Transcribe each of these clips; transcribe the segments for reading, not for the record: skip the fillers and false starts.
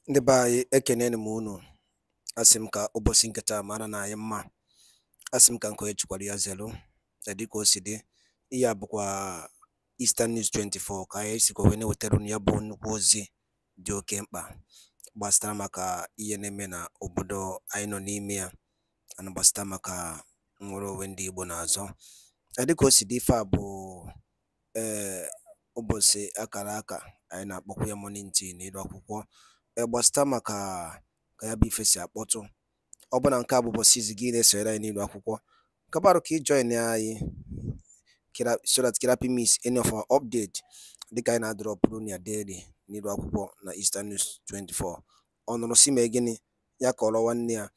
Ndị be anyị ekeneni m unu. Asị m ka ụbọchị nke taa mara na anyị mma. Asị m ka nke onye chikwara ya zelu. Dịka o si dị, ihe a bụkwa Eastern News 24 ka anyị sikwa wee na-ewetara unu ya bụ nnukwu ozi dị oke mkpa gbasara maka ihe na-eme na obodo anyị nọ n'ime ya, na gbasara maka nnwere onwe ndị Igbo na-azọ. Dịka o si dị, ife a bụ ụbọchị akara aka anyị na-akpọkwa ya morning tea n'ilu akwụkwọ gbasata maka ka ya bụ ife si akpọtụ. Ọ bụ na nke a bụ ụbọchị izi gị na-esonyere anyị n'ilu akwụkwọ, kabarụ ka ị join anyị so that kirapi miss any of our update dịka anyị na-adrọpụrụ ya daily n'ilu akwụkwọ na Eastern News 24. Ọ nụrụ si mee gịnị ya ka ọrọ nwanne ya.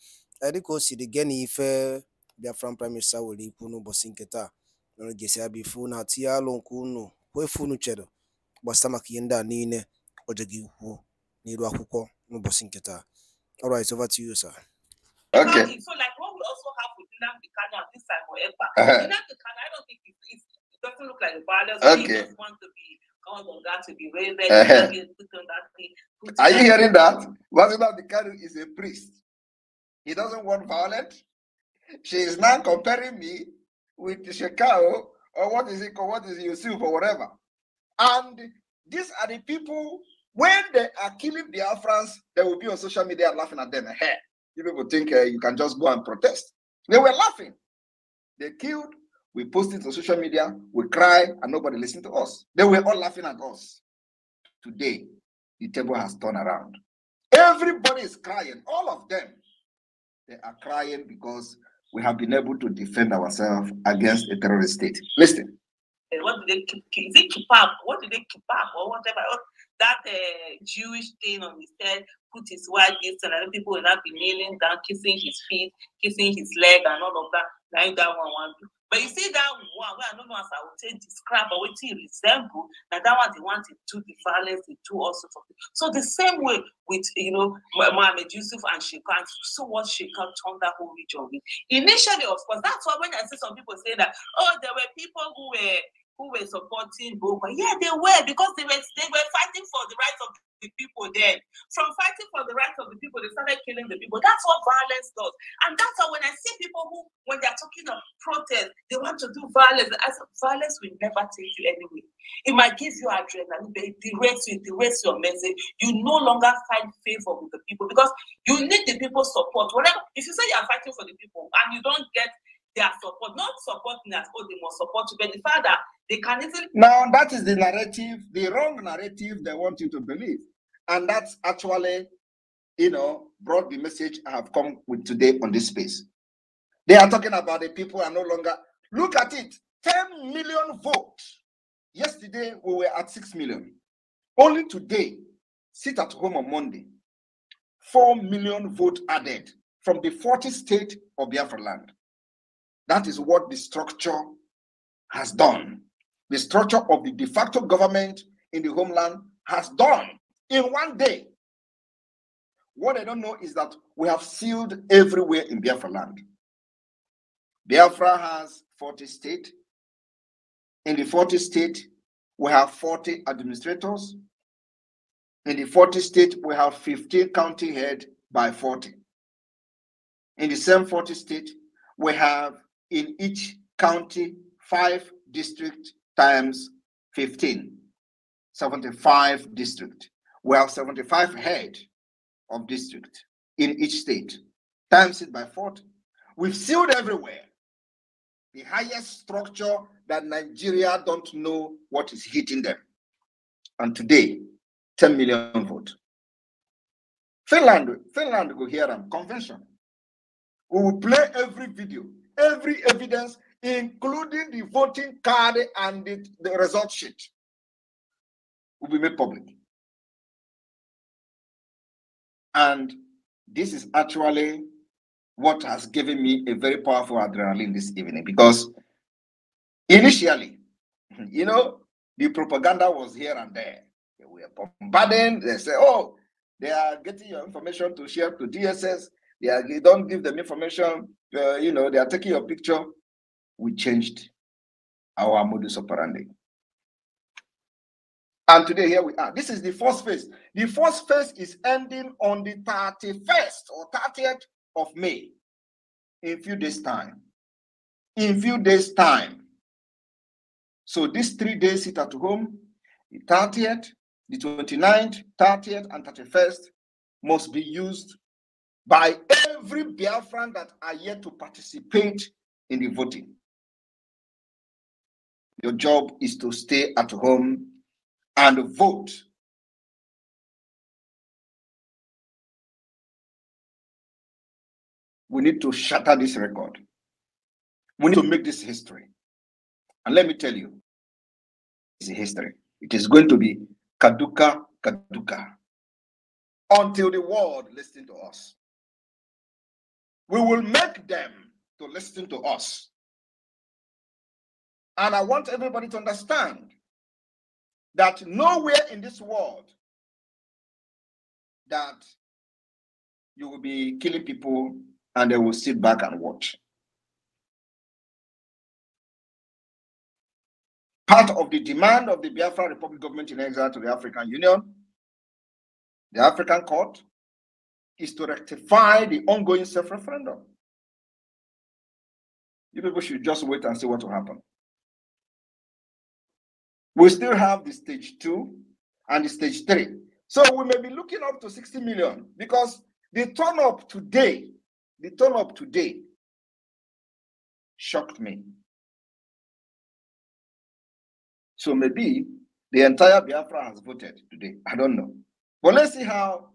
Dịka o si dị, gịnị ife Biafran Prime Minister were ikwu n'ụbọchị nke taa nọrọ ga-esi abịa ife unu atinye alụ nke unu kwuo efe unu chere gbasata maka ihe ndị a niile o ji gị kwuo n'ilu akwụkwọ n'ụbọchị nke taa. All right, over to you, sir. Okay. So like what we also have with the Kano at this time for EKPA. The Kano, I don't think it doesn't look like the violence. Okay. He just wants to be called on that, to be raised. Are you hearing that? What's the Kano is a priest. He doesn't want violence. She is now comparing me with Shekau, or what is it called? What is Yusuf or whatever. And these are the people, when they are killing Biafrans, they will be on social media laughing at them. Hey, you people think you can just go and protest. They were laughing. They killed, we posted on social media, we cry, and nobody listened to us. They were all laughing at us. Today, the table has turned around. Everybody is crying, all of them. They are crying because we have been able to defend ourselves against a terrorist state. Listen. What do they keep? Is it keep up? What do they keep up or whatever? That Jewish thing on his head, put his wife gifts, and other people will not be kneeling down, kissing his feet, kissing his leg, and all of that. Like that one. But you see that one where I don't know as I would say describe, but what he resemble, and that one they want to do the violence, they do all sorts of things. So the same way with Mohammed Yusuf and Sheikhan, so what Sheikhan turned that whole region with. Initially, of course, that's why when I see some people say that, oh, there were people who were supporting Boba. Yeah, they were, because they were fighting for the rights of the people then. From fighting for the rights of the people, they started killing the people. That's what violence does. And that's why when I see people who, when they're talking of protest, they want to do violence. I said, violence will never take you anywhere. It might give you adrenaline, it derates your message. You no longer find favor with the people because you need the people's support. Whatever, if you say you're fighting for the people and you don't get their support, not supporting that, oh, they must support you, but the fact that they can easily. Now, that is the narrative, the wrong narrative they want you to believe. And that's actually, brought the message I have come with today on this space. They are talking about the people are no longer. Look at it, 10 million votes. Yesterday, we were at 6 million. Only today, sit at home on Monday, 4 million votes added from the 40 states of Biafra land. That is what the structure has done. The structure of the de facto government in the homeland has done in one day. What I don't know is that we have sealed everywhere in Biafra land. Biafra has 40 states. In the 40 states, we have 40 administrators. In the 40 states, we have 15 county heads by 40. In the same 40 states, we have in each county 5 districts times 15, 75 districts. We have 75 heads of district in each state, times it by 40. We've sealed everywhere. The highest structure that Nigeria don't know what is hitting them. And today, 10 million votes. Finland go here and convention. We will play every video, every evidence, including the voting card and the result sheet, will be made public. And this is actually what has given me a very powerful adrenaline this evening, because initially, the propaganda was here and there. They were bombarding. They say, oh, they are getting your information to share to DSS. They don't give them information. They are taking your picture. We changed our modus operandi. And today, here we are. This is the first phase. The first phase is ending on the 31st or 30th of May, in a few days' time. In a few days' time. So these 3 days sit at home, the 30th, the 29th, 30th, and 31st must be used by every Biafran that are yet to participate in the voting. Your job is to stay at home and vote. We need to shatter this record. We need to make this history. And let me tell you, it's a history. It is going to be Kaduka, Kaduka, until the world listens to us. We will make them to listen to us. And I want everybody to understand that nowhere in this world that you will be killing people and they will sit back and watch. Part of the demand of the Biafra Republic government in exile to the African Union, the African Court, is to rectify the ongoing self-referendum. You people should just wait and see what will happen. We still have the stage 2 and the stage 3. So we may be looking up to 60 million because the turn up today shocked me. So maybe the entire Biafra has voted today. I don't know. But let's see how.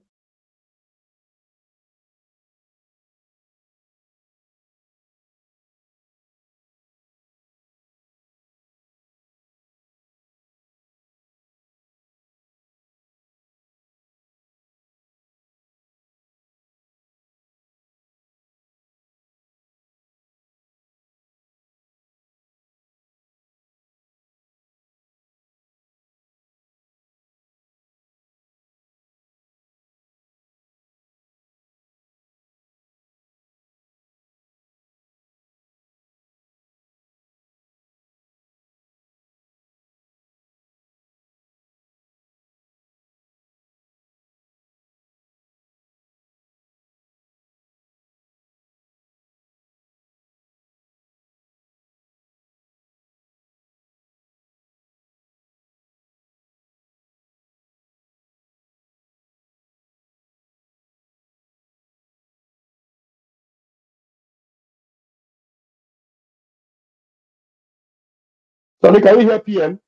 Sonny, can you hear PM?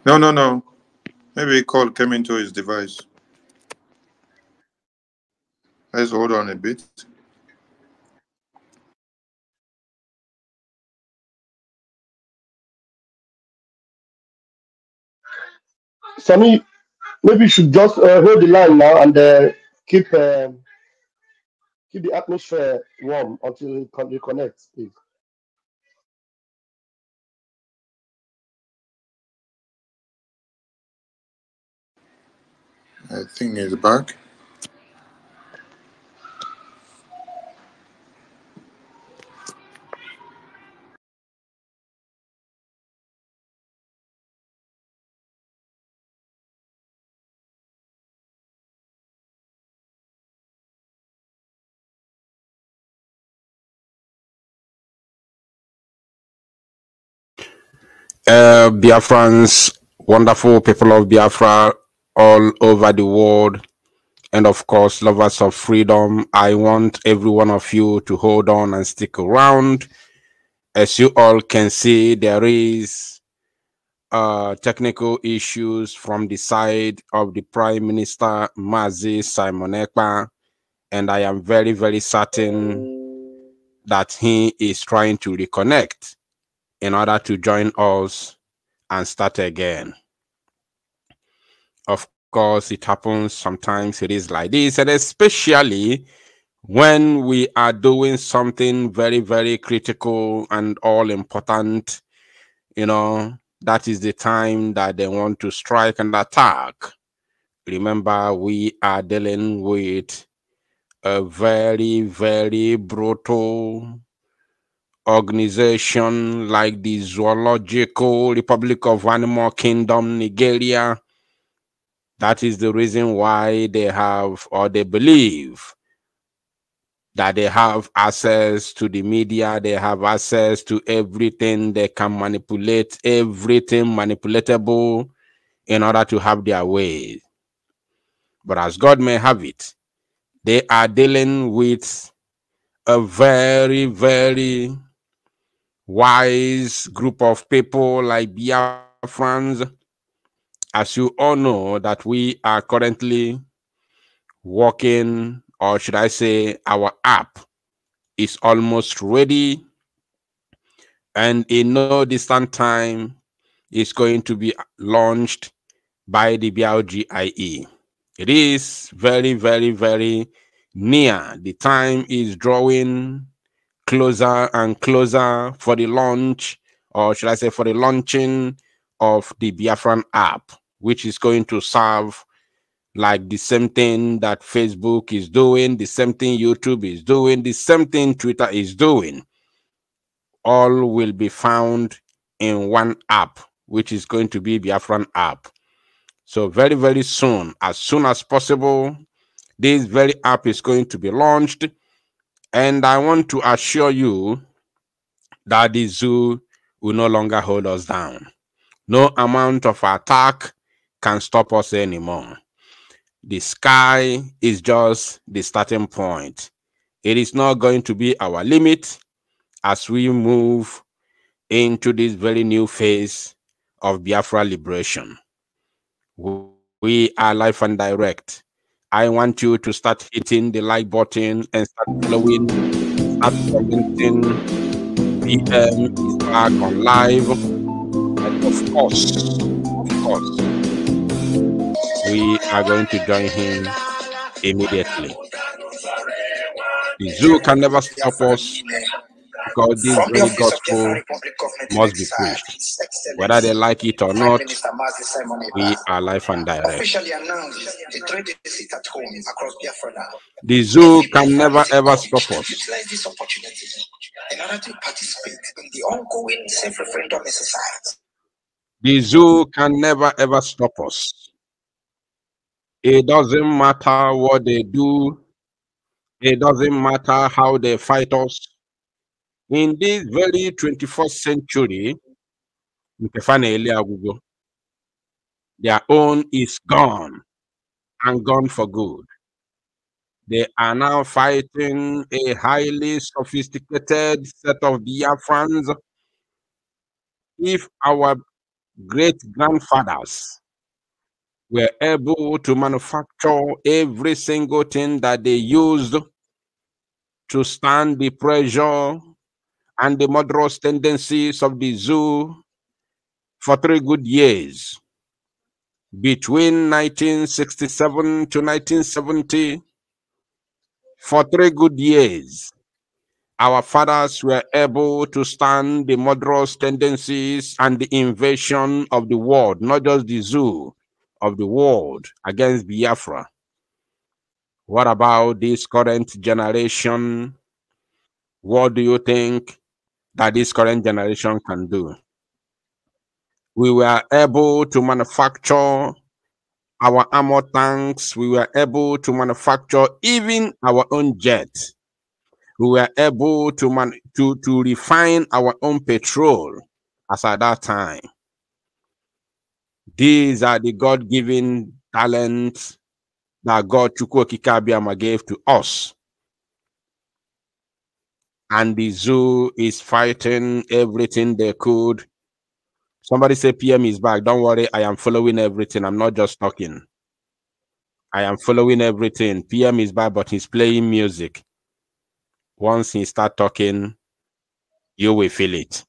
No. Maybe a call came into his device. Let's hold on a bit. Sonny, maybe you should just hold the line now and keep the atmosphere warm until you reconnect, please. I think he's back. Biafrans, wonderful people of Biafra all over the world, and of course, lovers of freedom. I want every one of you to hold on and stick around. As you all can see, there is technical issues from the side of the Prime Minister, Mazi Simon Ekpa, and I am very, very certain that he is trying to reconnect in order to join us and start again. Of course, it happens sometimes. It is like this, and especially when we are doing something very, very critical and all important, that is the time that they want to strike and attack. Remember, we are dealing with a very, very brutal organization like the Zoological Republic of Animal Kingdom, Nigeria. That is the reason why they have, or they believe, that they have access to the media, they have access to everything, they can manipulate everything manipulatable in order to have their way. But as God may have it, they are dealing with a very, very wise group of people like Biafrans. As you all know, that we are currently working, or should I say, our app is almost ready, and in no distant time is going to be launched by the BLGIE. It is very, very, very near. The time is drawing closer and closer for the launch, or should I say for the launching of the Biafran app, which is going to serve like the same thing that Facebook is doing, the same thing YouTube is doing, the same thing Twitter is doing. All will be found in one app, which is going to be Biafran app. So very, very soon as possible, this very app is going to be launched. And I want to assure you that the zoo will no longer hold us down. No amount of attack can stop us anymore. The sky is just the starting point. It is not going to be our limit as we move into this very new phase of Biafra liberation. We are live and direct. I want you to start hitting the like button and start following, start commenting. PM is back on live. And of course, we are going to join him immediately. The zoo can never stop us because this From the very office of the gospel Republic Government in must be Exile, preached. His Whether they Excellency, like it or Prime not, Minister Mazi Simon we Ekpa, are live and direct. officially announced the 3-day sit at home across Biafra. The zoo can never ever stop us. Utilize this opportunity in order to participate in the ongoing self-referendum exercise. The zoo can never ever stop us. It doesn't matter what they do. It doesn't matter how they fight us. In this very 21st century, their own is gone, and gone for good. They are now fighting a highly sophisticated set of Biafrans. If our great grandfathers were able to manufacture every single thing that they used to stand the pressure and the murderous tendencies of the zoo for 3 good years, between 1967 to 1970, for 3 good years, our fathers were able to stand the murderous tendencies and the invasion of the world, not just the zoo, of the world against Biafra. What about this current generation? What do you think that this current generation can do? We were able to manufacture our armor tanks. We were able to manufacture even our own jets. We were able to refine our own petrol as at that time. These are the God-given talents that God Chukwokika gave to us. And the zoo is fighting everything they could. Somebody say PM is back. Don't worry, I am following everything. I'm not just talking. I am following everything. PM is back, but he's playing music. Once he start talking, you will feel it.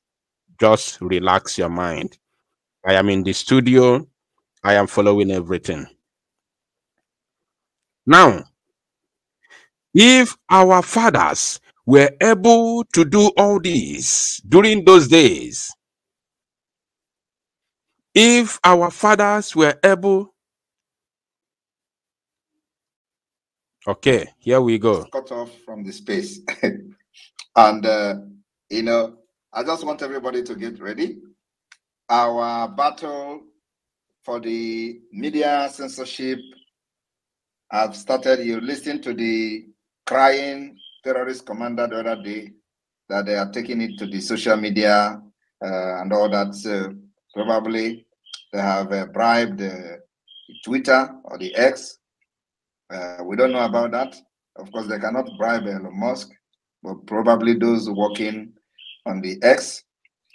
Just relax your mind. I am in the studio. I am following everything. Now, if our fathers were able to do all this during those days, if our fathers were able, okay, here we go. Cut off from the space. And You know, I just want everybody to get ready. Our battle for the media censorship have started. You listened to the crying terrorist commander the other day that they are taking it to the social media and all that. So probably they have bribed Twitter or the X. We don't know about that. Of course, they cannot bribe Elon Musk, but probably those working on the X.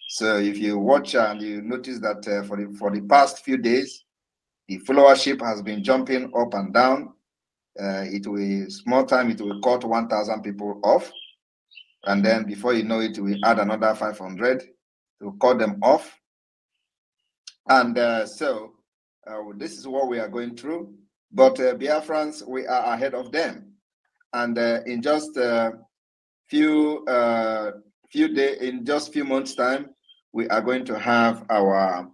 So if you watch and you notice that for the past few days, the followership has been jumping up and down. It will small time, it will cut 1,000 people off, and then before you know it, we add another 500 to cut them off. And so this is what we are going through. But Biafrans, we are ahead of them. And in just a few months' time, we are going to have our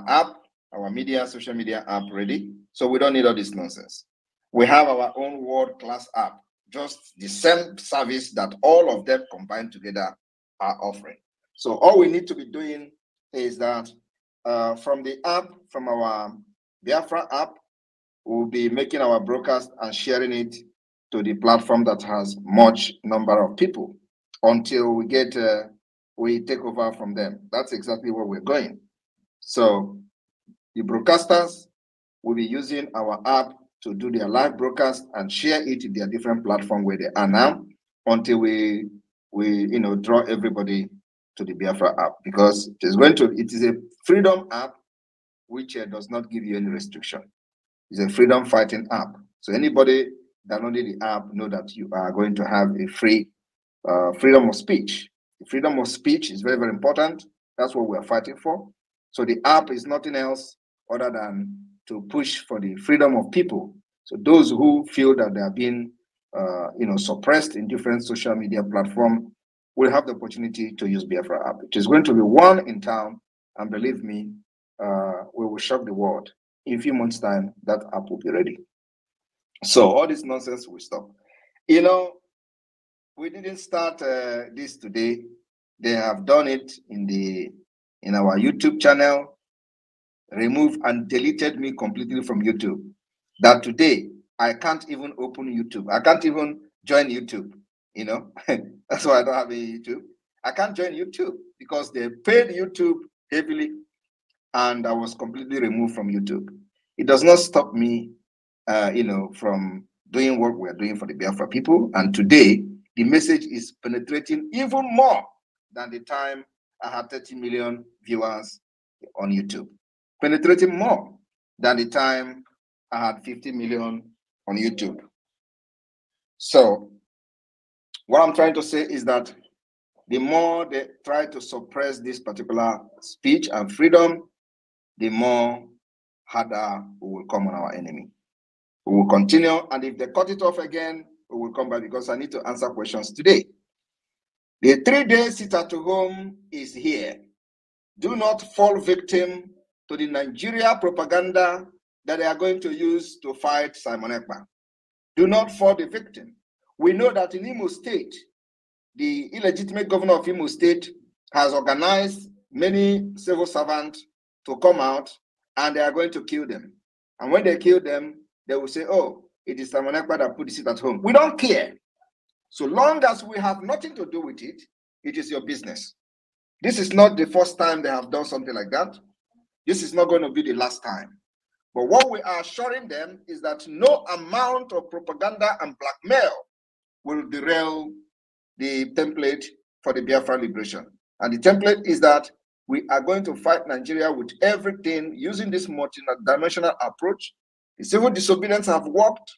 app, our social media app ready. So we don't need all this nonsense. We have our own world-class app, just the same service that all of them combined together are offering. So all we need to be doing is that from the app, from our BIAFRA app, we'll be making our broadcast and sharing it to the platform that has much number of people until we get we take over from them. That's exactly where we're going. So the broadcasters will be using our app to do their live broadcast and share it in their different platform where they are now until we draw everybody to the BIAFRA app, because it is a freedom app which does not give you any restriction. It's a freedom fighting app. So anybody downloading the app know that you are going to have a free freedom of speech. The freedom of speech is very, very important. That's what we're fighting for. So the app is nothing else other than to push for the freedom of people. So those who feel that they are being suppressed in different social media platforms will have the opportunity to use BIAFRA app. It is going to be one in town, and believe me, we will shock the world. In a few months' time, that app will be ready. So all this nonsense will stop. You know, we didn't start this today. They have done it in our YouTube channel, removed and deleted me completely from YouTube. That today, I can't even open YouTube. I can't even join YouTube, you know. That's why I don't have a YouTube. I can't join YouTube because they paid YouTube heavily and I was completely removed from YouTube. It does not stop me, from doing what we're doing for the Biafra people. And today, the message is penetrating even more than the time I had 30 million viewers on YouTube. Penetrating more than the time I had 50 million on YouTube. So what I'm trying to say is that the more they try to suppress this particular speech and freedom, the more harder we will come on our enemy. We will continue, and if they cut it off again, we will come back because I need to answer questions today. The 3-day sit-at-home is here. Do not fall victim to the Nigeria propaganda that they are going to use to fight Simon Ekpa. Do not fall the victim. We know that in Imo State, the illegitimate governor of Imo State has organized many civil servants to come out, and they are going to kill them. And when they kill them, they will say, oh, it is Simon Ekpa that put the sit-at-home. We don't care. So long as we have nothing to do with it, it is your business. This is not the first time they have done something like that. This is not going to be the last time. But what we are assuring them is that no amount of propaganda and blackmail will derail the template for the Biafra liberation. And the template is that we are going to fight Nigeria with everything using this multi-dimensional approach. The civil disobedience have worked.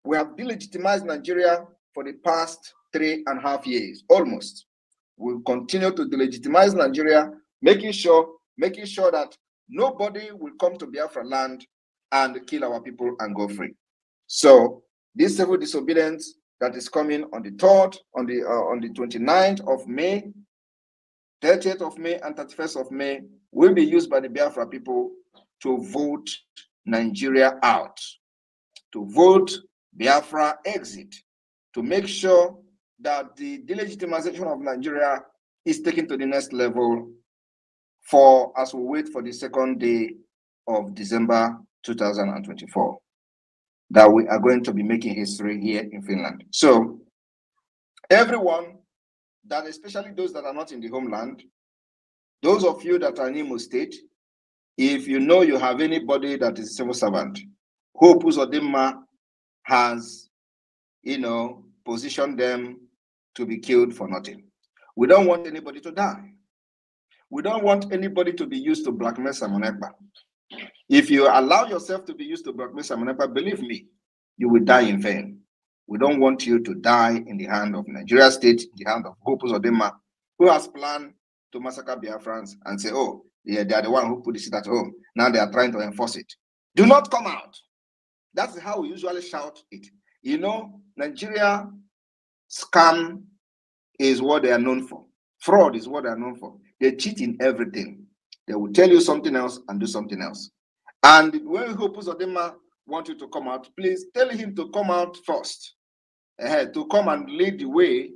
We have delegitimized Nigeria for the past 3.5 years, almost. We'll continue to delegitimize Nigeria, making sure that nobody will come to Biafra land and kill our people and go free. So this civil disobedience that is coming on the 3rd, on the 29th of May, 30th of May, and 31st of May will be used by the Biafra people to vote Nigeria out, to vote Biafra exit, to make sure that the delegitimization of Nigeria is taken to the next level for as we wait for the second day of December 2024, that we are going to be making history here in Finland. So everyone, that especially those that are not in the homeland, those of you that are in Imo State, if you know you have anybody that is a civil servant, Hope Uzodimma has, positioned them to be killed for nothing. We don't want anybody to die. We don't want anybody to be used to blackmail Simon Ekpa. If you allow yourself to be used to blackmail Simon Ekpa, believe me, you will die in vain. We don't want you to die in the hand of Nigeria State, in the hand of Hope Uzodimma, who has planned to massacre Biafrans and say, oh, they are the one who put the shit at home. Now they are trying to enforce it. Do not come out. That's how we usually shout it. Nigeria scam is what they are known for. Fraud is what they are known for. They cheat in everything. They will tell you something else and do something else. And when Hope Uzodimma wants you to come out, please tell him to come out first, to come and lead the way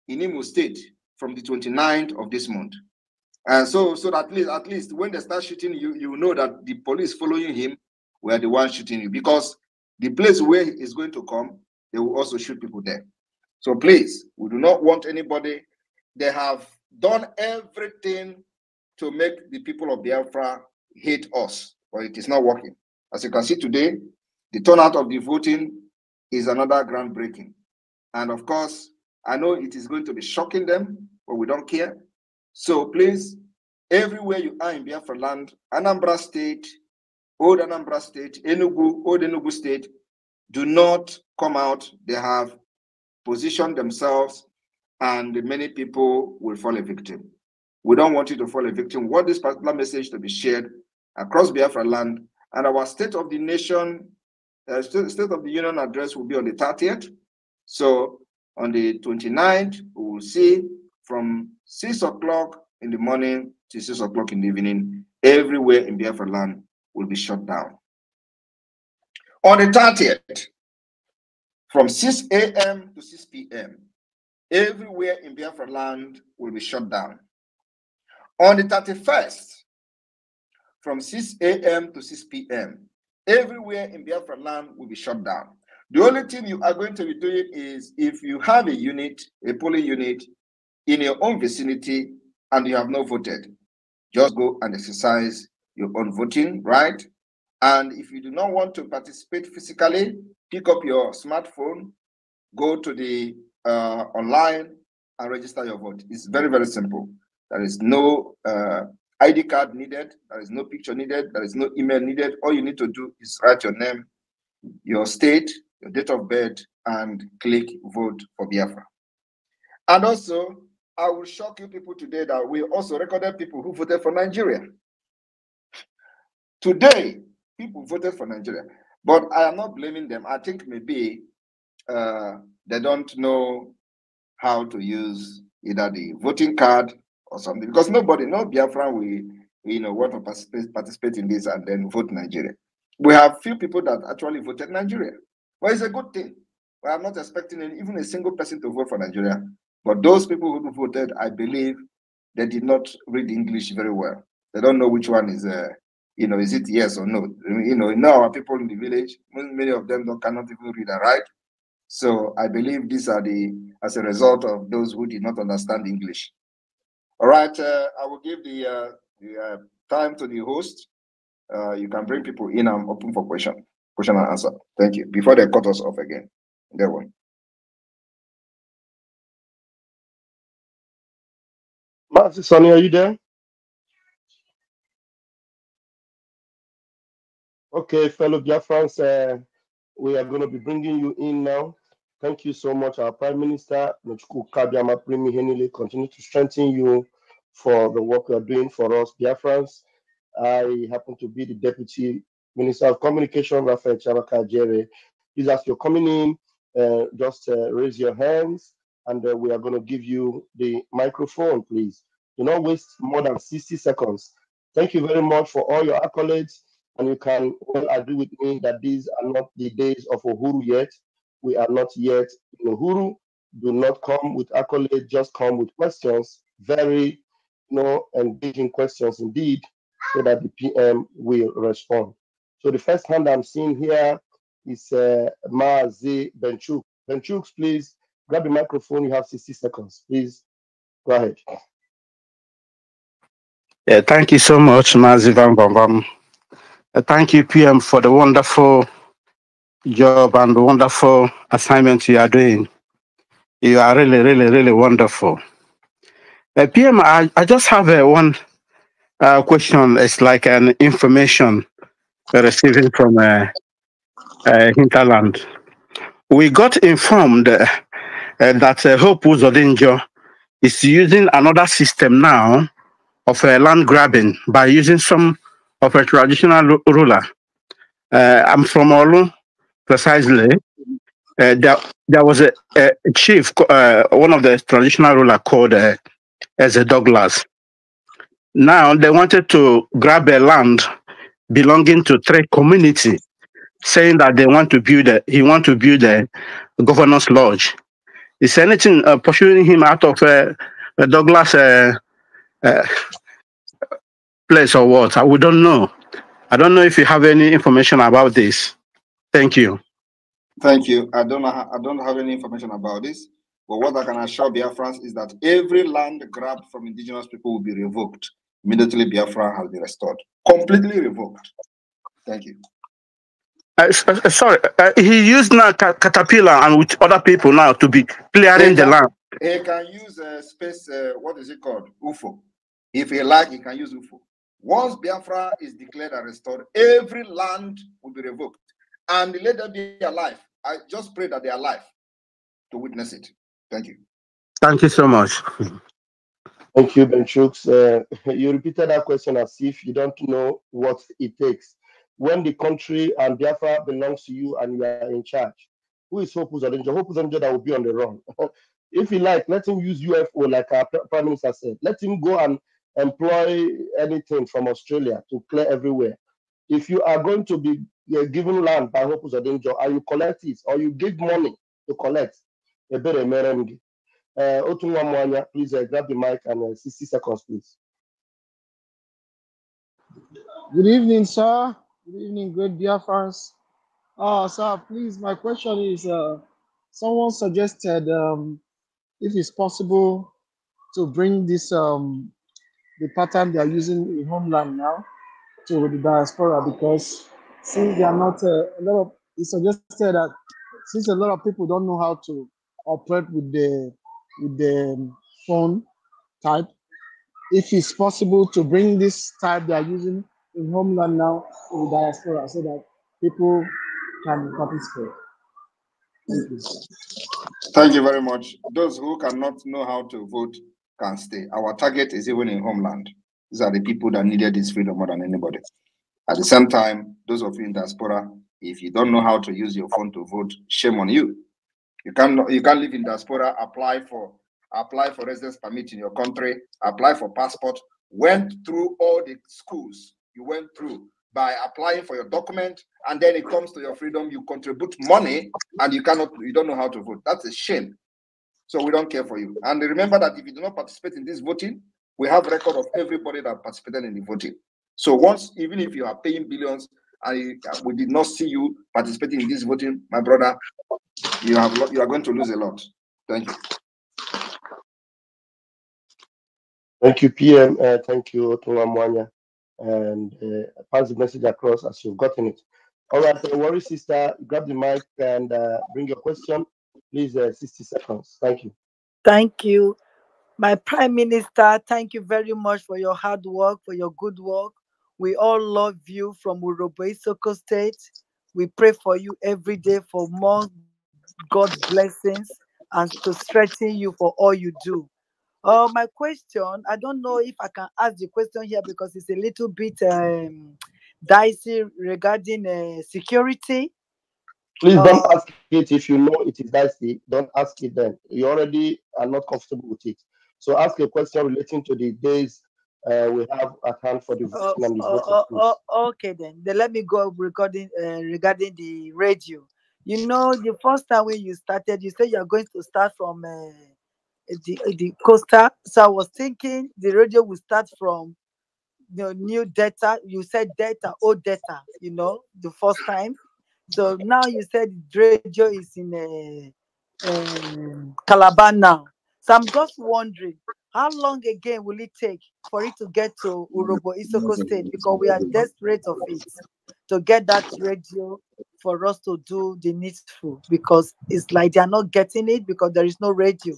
in Imo State from the 29th of this month. And so that at least when they start shooting you, you know that the police following him were the ones shooting you, because the place where he is going to come, they will also shoot people there. So please, we do not want anybody. They have done everything to make the people of Biafra hate us, but it is not working. As you can see today, the turnout of the voting is another groundbreaking. And of course, I know it is going to be shocking them, but we don't care. So please, everywhere you are in Biafra land, Anambra State, Old Anambra State, Enugu, Old Enugu State, do not come out. They have positioned themselves and many people will fall a victim. We don't want you to fall a victim. We want this particular message to be shared across Biafra land, and our State of the Nation, State of the Union address will be on the 30th. So on the 29th, we will see from 6 o'clock in the morning to 6 o'clock in the evening, everywhere in Biafra land will be shut down. On the 30th, from 6 a.m. to 6 p.m., everywhere in Biafra land will be shut down. On the 31st, from 6 a.m. to 6 p.m., everywhere in Biafra land will be shut down. The only thing you are going to be doing is, if you have a unit, a polling unit in your own vicinity and you have not voted, just go and exercise your own voting right. And if you do not want to participate physically, pick up your smartphone, go to the online and register your vote. It's very, very simple. There is no ID card needed. There is no picture needed. There is no email needed. All you need to do is write your name, your state, your date of birth, and click vote for Biafra. And also, I will shock you people today that we also recorded people who voted for Nigeria. Today, people voted for Nigeria, but I am not blaming them. I think maybe they don't know how to use either the voting card or something, because no Biafran will want to participate in this and then vote Nigeria. We have few people that actually voted Nigeria. Well, it's a good thing. Well, I'm not expecting even a single person to vote for Nigeria. But those people who voted, I believe they did not read English very well. They don't know which one is, is it yes or no? Our people in the village, many of them cannot even read and write. So I believe these are as a result of those who did not understand English. All right, I will give the time to the host. You can bring people in. I'm open for question and answer. Thank you. Before they cut us off again. There one. Master Sonny, are you there? Okay, fellow Biafrans, we are going to be bringing you in now. Thank you so much, our Prime Minister. Continue to strengthen you for the work you are doing for us, Biafrans. I happen to be the Deputy Minister of Communication, Raphael Chabaka Jere. Please, as you're coming in, just raise your hands, and we are going to give you the microphone, please. Do not waste more than 60 seconds. Thank you very much for all your accolades, and you can well agree with me that these are not the days of Uhuru yet. We are not yet in Uhuru. Do not come with accolades, just come with questions, very, engaging questions indeed, so that the PM will respond. So the first hand I'm seeing here is Maazi Benchuk. Benchuk, please grab the microphone. You have 60 seconds. Please go ahead. Yeah, thank you so much, Mazivan Bambam. Thank you, PM, for the wonderful job and the wonderful assignment you are doing. You are really, really, really wonderful. PM, I just have one question. It's like an information receiving from Hinterland. We got informed that Hope Uzodinjo is using another system now of land grabbing by using some of a traditional ruler. I'm from Olu, precisely. There was a chief, one of the traditional ruler called Eze Douglas. Now they wanted to grab a land belonging to three community, saying that he want to build a governor's lodge. Is anything pursuing him out of Douglas place or what? We don't know. I don't know if you have any information about this. Thank you. Thank you. I don't have any information about this, but what I can assure Biafrans is that every land grabbed from indigenous people will be revoked. Immediately Biafra has been restored. Completely revoked. Thank you. Sorry, he used now Caterpillar and with other people now to be clearing the land. He can use space, what is it called? UFO. If he like, he can use UFO. Once Biafra is declared and restored, every land will be revoked. And let them be alive. I just pray that they are alive to witness it. Thank you. Thank you so much. Thank you, Benchuk. You repeated that question as if you don't know what it takes. When the country and Biafra belongs to you and you are in charge, who is Hope Uzodinjo? Hope Uzodinjo that will be on the run. If you like, let him use UFO like our Prime Minister said. Let him go and employ anything from Australia to clear everywhere. If you are going to be given land by Hope Uzodinjo and you collect it, or you give money to collect, Otunwa Mwanya, please grab the mic and 60 seconds, please. Good evening, sir. Good evening, great Biafrans. Sir, please, my question is, someone suggested if it's possible to bring this the pattern they are using in homeland now to the diaspora, because since they are not it suggested that since a lot of people don't know how to operate with the phone type, if it's possible to bring this type they are using in homeland now to the diaspora so that people can participate. Thank you. Thank you very much. Those who cannot know how to vote can stay. Our target is even in homeland. These are the people that needed this freedom more than anybody. At the same time, those of you in diaspora, if you don't know how to use your phone to vote, shame on you. You can't live in diaspora, apply for residence permit in your country, apply for passport, went through all the schools you went through by applying for your document, and then it comes to your freedom, you contribute money, and you don't know how to vote. That's a shame. So we don't care for you. And remember that if you do not participate in this voting, we have record of everybody that participated in the voting. So even if you are paying billions and we did not see you participating in this voting, my brother, you are going to lose a lot. Thank you. Thank you, PM. Thank you, Otunwa Mwanya. And pass the message across as you've gotten it. All right, Worry Sister, grab the mic and bring your question. Please, 60 seconds. Thank you. Thank you. My Prime Minister, thank you very much for your hard work, for your good work. We all love you from Urobo Isoko State. We pray for you every day for more God's blessings and to strengthen you for all you do. My question, I don't know if I can ask the question here because it's a little bit dicey regarding security. Please don't ask it if you know it is dicey. Don't ask it then. You already are not comfortable with it. So ask a question relating to the days we have at hand for the voting and the voting. Okay, then let me go regarding the radio. You know, the first time when you started, you said you're going to start from the coastal. So I was thinking the radio will start from the new data. You said data, old data, the first time. So now you said radio is in Calabar now. So I'm just wondering, how long again will it take for it to get to Urobo Isoko State? Because we are desperate of it to get that radio for us to do the needful. Because it's like they are not getting it because there is no radio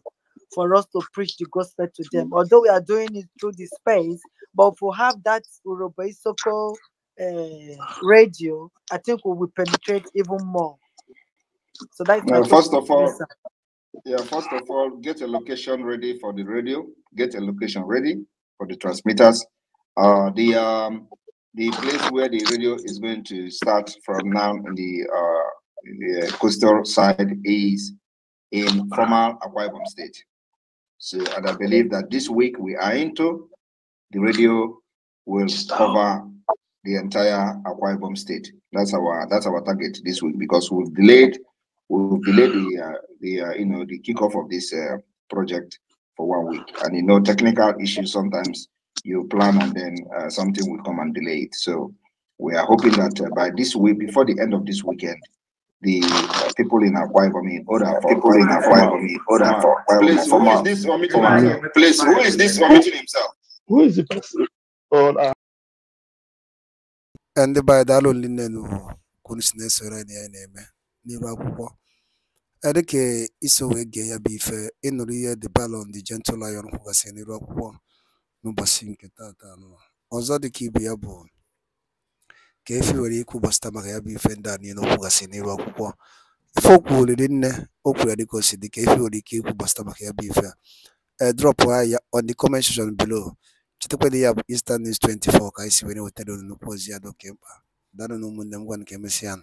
for us to preach the gospel to them. Although we are doing it through the space, but if we have that Urobo Isoko radio, I think we will penetrate even more. So that's my First of all, sir. first of all, get a location ready for the radio. Get a location ready for the transmitters. The place where the radio is going to start from now in the coastal side is in former Akwa Ibom State. So, and I believe that this week we are into, the radio will cover the entire Akwa Ibom State. That's our target this week, because we've delayed the kickoff of this project for 1 week. And technical issues, sometimes you plan and then something will come and delay it. So we are hoping that by this week, before the end of this weekend, the people in Akwa Ibom, please, who is this omitting himself? Please, who is this omitting himself? Who is the person? Ndị be anyị daalụ nne kwunu si na-esoro anyị ya na-eme n'iru akwụkwọ dịka iso wee gee ya bụ ife ịnụrụ ihe the Ballon the Gentle Lion kwugasị n'iru akwụkwọ n'ụbọchị nke taata ọzọ dịka ibe ya bụ ka efi nwere ikwu gbasịta maka ya bụ ife ndị a niile kwugasị n'iru akwụkwọ ife okwu olili nne okwu ya dịka o si dị ka efi nwere ike ikwu gbasịta maka ya bụ ife drop ya on the comment section below. Chetakwana ya bụ Eastern News 24 ka anyị si were wetara unu nnukwu ozi ya dị oke mkpa. Daalụ na ụmụnne m, gwa nke emesịa.